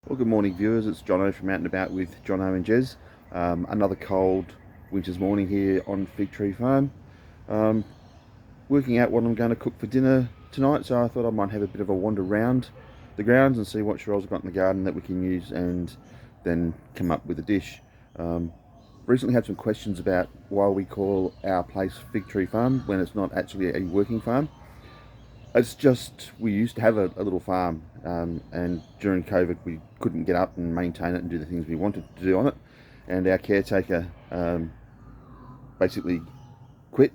Well, good morning viewers, it's Jonno from Out and About with Jonno and Jez. Another cold winter's morning here on Fig Tree Farm. Working out what I'm going to cook for dinner tonight, so I thought I might have a bit of a wander around the grounds and see what shrubs I've got in the garden that we can use and then come up with a dish. Recently had some questions about why we call our place Fig Tree Farm when it's not actually a working farm. It's just, we used to have a little farm, and during COVID we couldn't get up and maintain it and do the things we wanted to do on it, and our caretaker basically quit,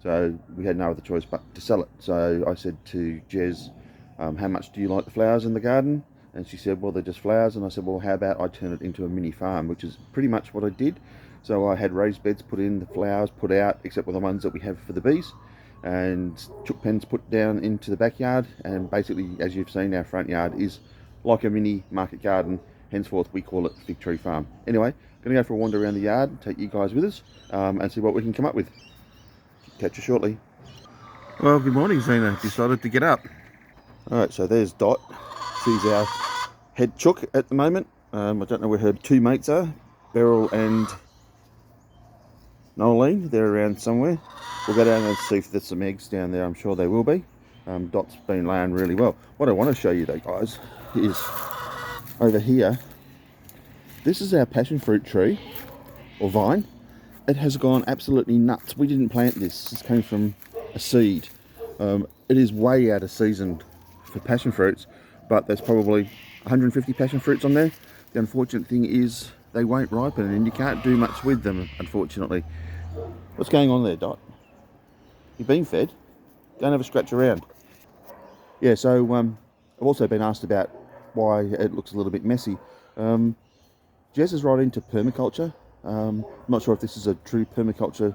so we had no other choice but to sell it. So I said to Jez, how much do you like the flowers in the garden? And she said, well, they're just flowers. And I said, well, how about I turn it into a mini farm, which is pretty much what I did. So I had raised beds put in, the flowers put out, except for the ones that we have for the bees, and chook pens put down into the backyard. And basically, as you've seen, our front yard is like a mini market garden. Henceforth we call it Fig Tree Farm. Anyway, gonna go for a wander around the yard, take you guys with us, and see what we can come up with. Catch you shortly. Well, good morning, Zena. Decided to get up. Alright, so there's Dot. She's our head chook at the moment. I don't know where her two mates are, Beryl and Nolene. They're around somewhere. We'll go down and see if there's some eggs down there. I'm sure there will be. Dot's been laying really well. What I want to show you though, guys, is over here. This is our passion fruit tree, or vine. It has gone absolutely nuts. We didn't plant this. This came from a seed. It is way out of season for passion fruits, but there's probably 150 passion fruits on there. The unfortunate thing is they won't ripen and you can't do much with them, unfortunately. What's going on there, Dot? You've been fed? Go and have a scratch around. Yeah, so I've also been asked about why it looks a little bit messy. Jez is right into permaculture. I'm not sure if this is a true permaculture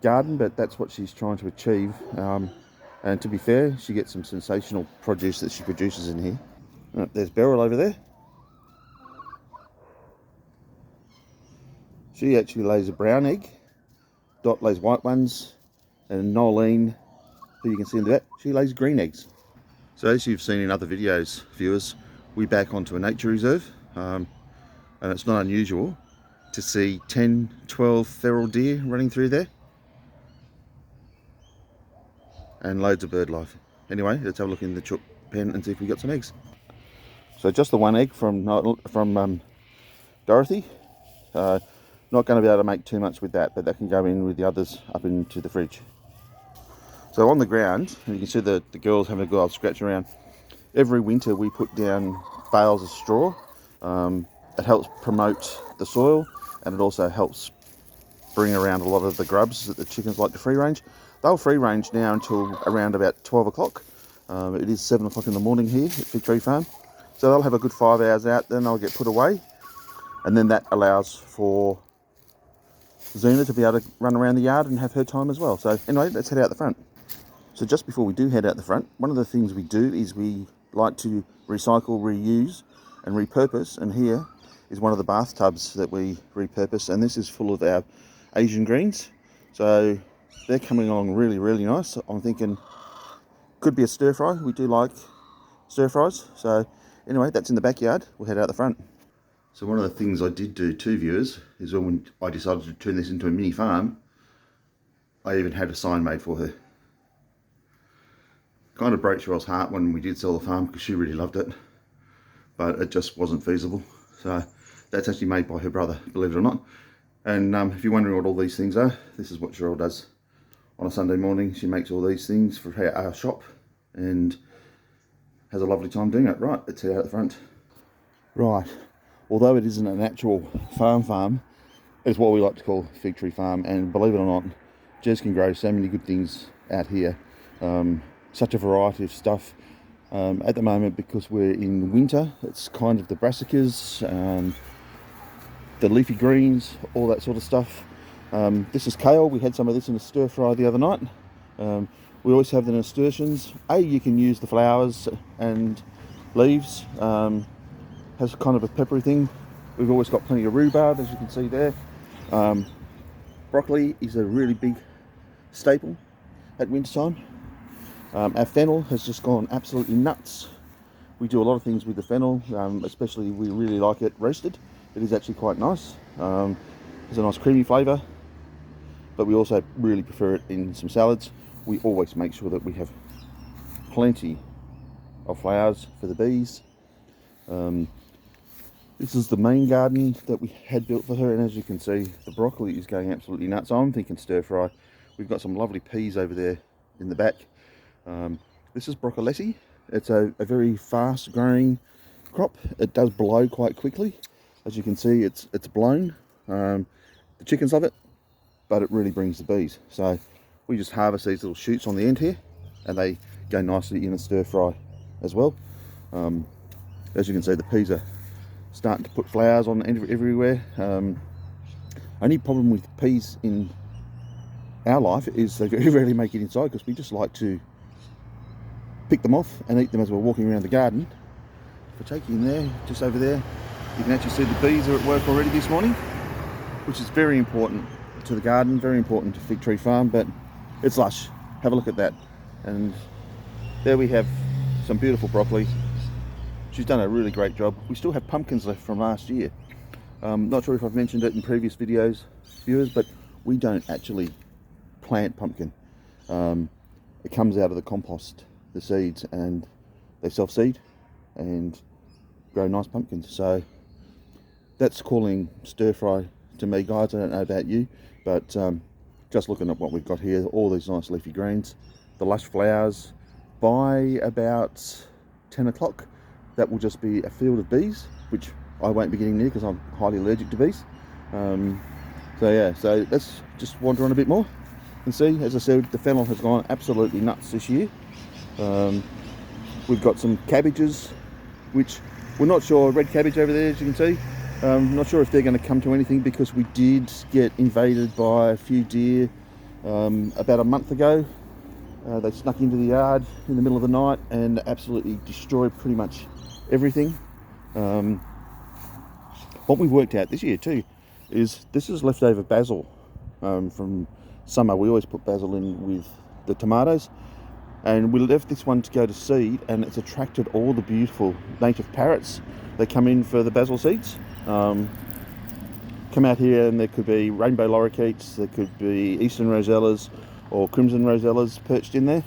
garden, but that's what she's trying to achieve. And to be fair, she gets some sensational produce that she produces in here. There's Beryl over there. She actually lays a brown egg. Dot lays white ones. And Nolene, who you can see in the back, she lays green eggs. So as you've seen in other videos, viewers, we back onto a nature reserve. And it's not unusual to see 10, 12 feral deer running through there. And loads of bird life. Anyway, let's have a look in the chook pen and see if we got some eggs. So just the one egg from Dorothy. Not going to be able to make too much with that, but that can go in with the others up into the fridge. So on the ground, and you can see the girls having a good old scratch around. Every winter we put down bales of straw. It helps promote the soil, and it also helps bring around a lot of the grubs that the chickens like to free range. They'll free range now until around about 12 o'clock. It is 7 o'clock in the morning here at Fig Tree Farm. So they'll have a good 5 hours out, then they'll get put away. And then that allows for Zena to be able to run around the yard and have her time as well. So anyway, let's head out the front. So just before we do head out the front, one of the things we do is we like to recycle, reuse and repurpose. And here is one of the bathtubs that we repurpose, and this is full of our Asian greens. So they're coming along really, really nice. I'm thinking could be a stir fry. We do like stir fries. So anyway, that's in the backyard. We'll head out the front. So one of the things I did do too, viewers, is when I decided to turn this into a mini farm, I even had a sign made for her. Kind of broke Cheryl's heart when we did sell the farm because she really loved it, but it just wasn't feasible. So that's actually made by her brother, believe it or not. And if you're wondering what all these things are, this is what Cheryl does on a Sunday morning. She makes all these things for our shop and has a lovely time doing it. Right, let's head out the front. Right, although it isn't an actual farm, it's what we like to call Fig Tree Farm. And believe it or not, Jez can grow so many good things out here. Such a variety of stuff. At the moment, because we're in winter, it's kind of the brassicas, the leafy greens, all that sort of stuff. This is kale. We had some of this in a stir fry the other night. We always have the nasturtiums. You can use the flowers and leaves. Has kind of a peppery thing. We've always got plenty of rhubarb, as you can see there. Broccoli is a really big staple at winter time. Our fennel has just gone absolutely nuts We do a lot of things with the fennel, especially we really like it roasted. It is actually quite nice. It's a nice creamy flavour, but we also really prefer it in some salads. We always make sure that we have plenty of flowers for the bees. This is the main garden that we had built for her, and as you can see, the broccoli is going absolutely nuts. I'm thinking stir fry. We've got some lovely peas over there in the back. This is broccoletti. It's a very fast growing crop. It does blow quite quickly. As you can see, it's blown. The chickens love it, but it really brings the bees. So we just harvest these little shoots on the end here, and they go nicely in a stir fry as well. As you can see, the peas are starting to put flowers on everywhere. Only problem with peas in our life is they very rarely make it inside, because we just like to pick them off and eat them as we're walking around the garden. If I take you in there, just over there, you can actually see the bees are at work already this morning, which is very important to the garden, very important to Fig Tree Farm, but it's lush. Have a look at that. And there we have some beautiful broccoli. She's done a really great job. We still have pumpkins left from last year. Not sure if I've mentioned it in previous videos, viewers, but we don't actually plant pumpkin. It comes out of the compost, the seeds, and they self-seed and grow nice pumpkins. So that's calling stir fry to me, guys. I don't know about you, but just looking at what we've got here, all these nice leafy greens, the lush flowers. By about 10 o'clock, that will just be a field of bees, which I won't be getting near because I'm highly allergic to bees. So yeah, so let's just wander on a bit more and see. As I said, the fennel has gone absolutely nuts this year. We've got some cabbages, which we're not sure, red cabbage over there, as you can see. Not sure if they're going to come to anything, because we did get invaded by a few deer about a month ago. They snuck into the yard in the middle of the night and absolutely destroyed pretty much everything. What we've worked out this year too is this is leftover basil from summer. We always put basil in with the tomatoes, and we left this one to go to seed, and it's attracted all the beautiful native parrots. They come in for the basil seeds, come out here, and there could be rainbow lorikeets, there could be eastern rosellas or crimson rosellas perched in there.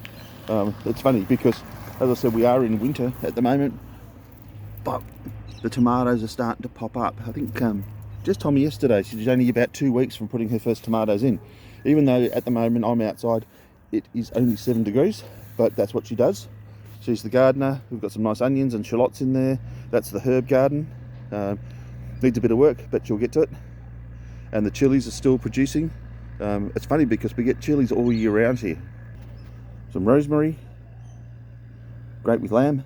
It's funny because, as I said, we are in winter at the moment, but the tomatoes are starting to pop up. I think Jess told me yesterday she's only about 2 weeks from putting her first tomatoes in, even though at the moment I'm outside. It is only 7 degrees, but that's what she does. She's the gardener. We've got some nice onions and shallots in there. That's the herb garden. Needs a bit of work, but she'll get to it. And the chilies are still producing. It's funny because we get chilies all year round here. Some rosemary, great with lamb.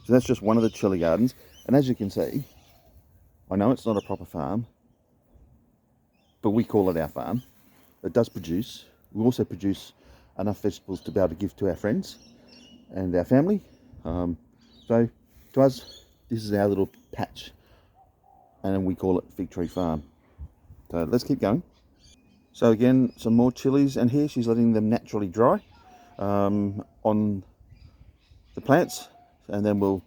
So that's just one of the chili gardens. And as you can see, I know it's not a proper farm, but we call it our farm. It does produce. We also produce enough vegetables to be able to give to our friends and our family. So to us, this is our little patch, and we call it Fig Tree Farm. So let's keep going. So again, some more chilies, and here she's letting them naturally dry on the plants, and then we'll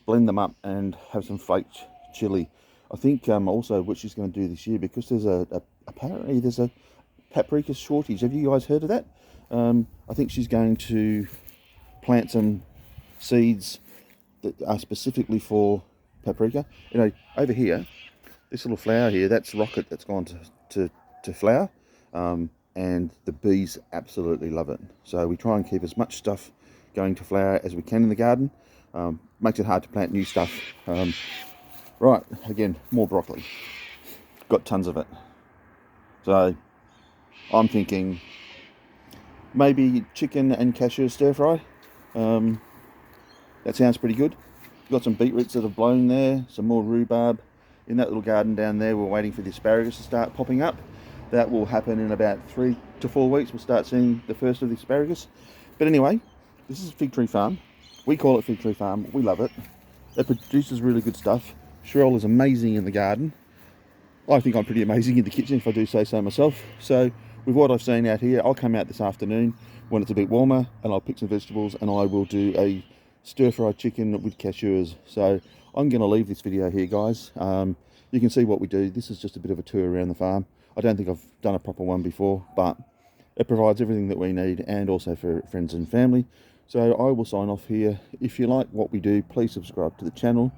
blend them up and have some flaked chili. I think also what she's going to do this year, because there's apparently there's a paprika shortage. Have you guys heard of that? I think she's going to plant some seeds that are specifically for paprika. You know, over here, this little flower here, that's rocket that's gone to flower, and the bees absolutely love it. So we try and keep as much stuff going to flower as we can in the garden. Makes it hard to plant new stuff. Right, again, more broccoli. Got tons of it. So I'm thinking maybe chicken and cashew stir fry. That sounds pretty good. Got some beetroots that have blown there, some more rhubarb. In that little garden down there, we're waiting for the asparagus to start popping up. That will happen in about 3 to 4 weeks. We'll start seeing the first of the asparagus. But anyway, this is Fig Tree Farm. We call it Fig Tree Farm. We love it. It produces really good stuff. Cheryl is amazing in the garden. I think I'm pretty amazing in the kitchen, if I do say so myself. So with what I've seen out here, I'll come out this afternoon when it's a bit warmer and I'll pick some vegetables and I will do a stir-fried chicken with cashews. So I'm going to leave this video here, guys. You can see what we do. This is just a bit of a tour around the farm. I don't think I've done a proper one before, but it provides everything that we need, and also for friends and family. So I will sign off here. If you like what we do, please subscribe to the channel,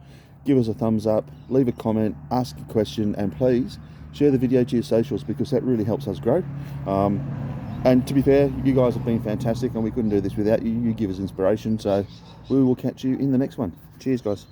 give us a thumbs up, leave a comment, ask a question, and please share the video to your socials, because that really helps us grow. And to be fair, you guys have been fantastic, and we couldn't do this without you. You give us inspiration. So we will catch you in the next one. Cheers, guys.